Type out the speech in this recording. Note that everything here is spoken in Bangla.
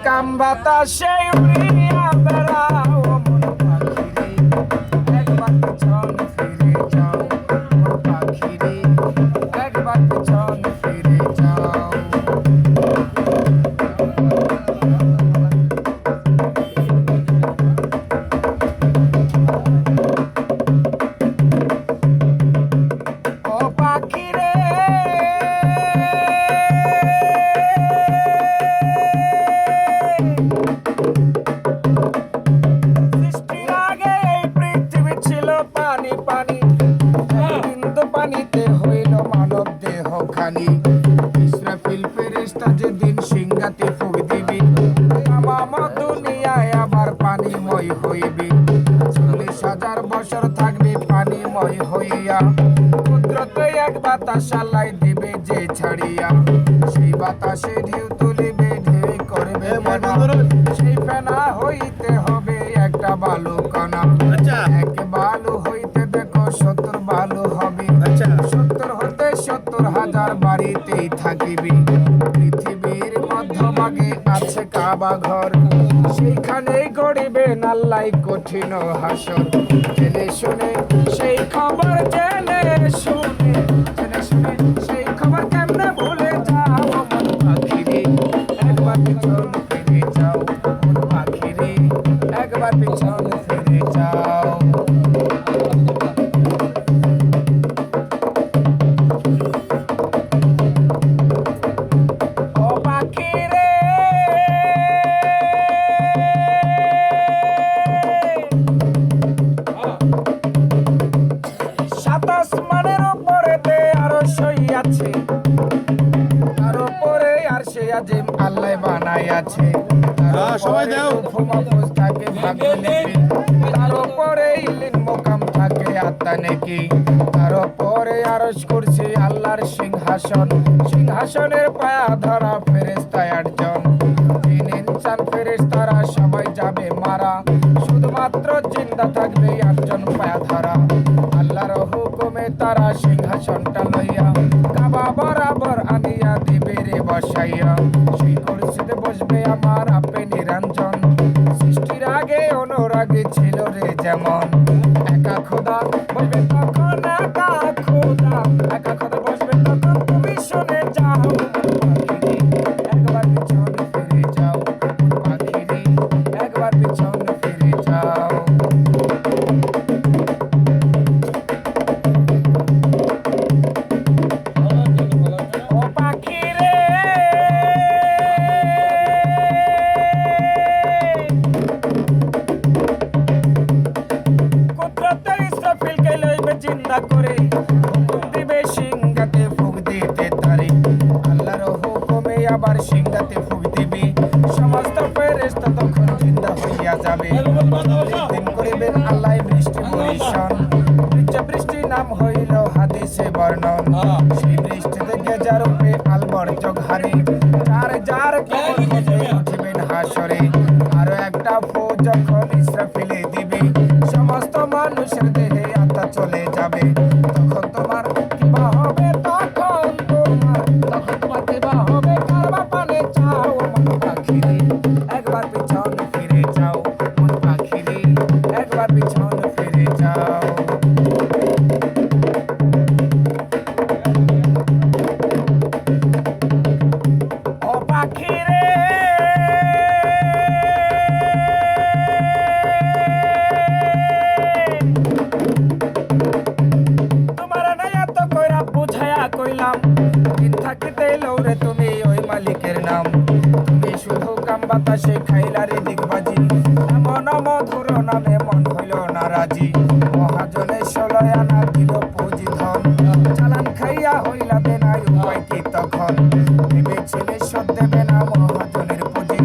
কাম বাতাসে উড়িয়া বেড়াও মন পাখিরে, একবার পিছন ফিরে যাও মন পাখিরে, একবার পিছন ফিরে যাও। ও পাখিরে সৃষ্টির আগে এই পৃথিবী ছিল পানি পানি, বিন্দু পানিতে হইল মানব দেহ খানি। ইসরাফিল ফেরেশতা যেদিন সিংহাতে ফুঁক দিবি, তামাম দুনিয়ায় আবার পানিময় হইবি। 40,000 বছর থাকবি পানিময় হইয়া, কুদরতে এক বাতাস আল্লাহ দিবে যে ছাড়িয়া। সেই বাতাসে ঢেউ তুলিবে, ঢেউ করবে ফেনা, সেই ফেনা হইতে হবে একটা বালু কণা। এক বালু হইতে দেখো 70 বালু হবে, 70 হতে 70,000 বাড়িতেই থাকিবি। পৃথিবীর মধ্যভাগে আছে কাবা ঘর, সেইখানেই গড়িবেন আল্লাহ কঠিন হাসর। জেনে শুনে সেই খবর, জেনে শুনে জেনে শুনে সেই খবর কেমনে ভুলে যাও মন পাখিরে, একবার পিছন ফিরে যাও মন পাখিরে, একবার পিছন ফিরে যাও। ও পাখিরে সাত আসমানের উপরেতে আরো সই আছে, তার উপরে আর সে আজিম আল্লাহ বানাই আছে। সবাই দাও মাহফুজ থাকে ভাগ্য লিপি, তার উপরে ইলিন মোকাম থাকে আত্মা নেকি। তার উপরে আরশ কুরসি আল্লাহর সিংহাসন, সিংহাসনের পায়া ধরা ফেরেশতা 8 জন। 3 ইনসান ফেরেশতারা সবাই যাবে মারা, শুধুমাত্র জিন্দা থাকবে 8 জন পায়া ধরা। আল্লাহর হুকুমে তারা সিংহাসনটা লইয়া কাবা বরাবর আনিয়া দিবে রে বসাইয়া। সেই কুরসিতে বসবে আমার আপে নিরঞ্জন, সৃষ্টির আগে অনুরাগে ছিল রে যেমন। একা খোদা বসবে তখন, একা খোদা, একা খোদা বসবে তখন তুমি শুনে যাও পাখিরে, একবার পিছন ফিরে যাও পাখিরে, একবার পিছন ফিরে যাও। ও পাখিরে কুদরতের ইসরাফিলকে লইবে জিন্দা করে, হুকুম দিবে সিংহাতে ফুঁক দিতে তারে। আল্লাহর হুকুমে আবার সিংহাতে ফুঁক দিবে, সমস্ত ফেরেশতা তখন জিন্দা হইয়া যাবে। দিন করিবেন আল্লাহ বৃষ্টি বর্ষণ, বৃষ্টি নাম হইল হাদিসে বর্ণন। সেই বৃষ্টি থেকে যার উপরে আলবর চোখ হারে, যার যার কবর খুঁজে উঠিবেন হাসরে। আরো একটা ফু যখন ইসরাফিলে দিবে, সমস্ত মানুষের দেহে আত্মা চলে যাবে। তখন তোমার কিবা হবে, তখন তোমার কিবা হবে, কারবা পানে চাও মন পাখিরে, একবার পিছন ফিরে যাও মন পাখিরে, একবার পিছন ফিরে যাও। ও পাখিরে তোমার নাইয়া তো কইরা বুঝায়া কইলাম, দিন থাকিতে লৌরে তুমি ওই মালিকের নাম। তুমি শুধু কাম বাতাসে খাইলা রে দিগবাজি, এমন মধুর নামে মন হইল না রাজি। মহাজনে 16 আনা দিল পুঁজি ধন, চালান খাইয়া হইলা বেনাই উপায় কি তখন। ভেবেছিলে শোধ দেবে না মহাজনের পুঁজি,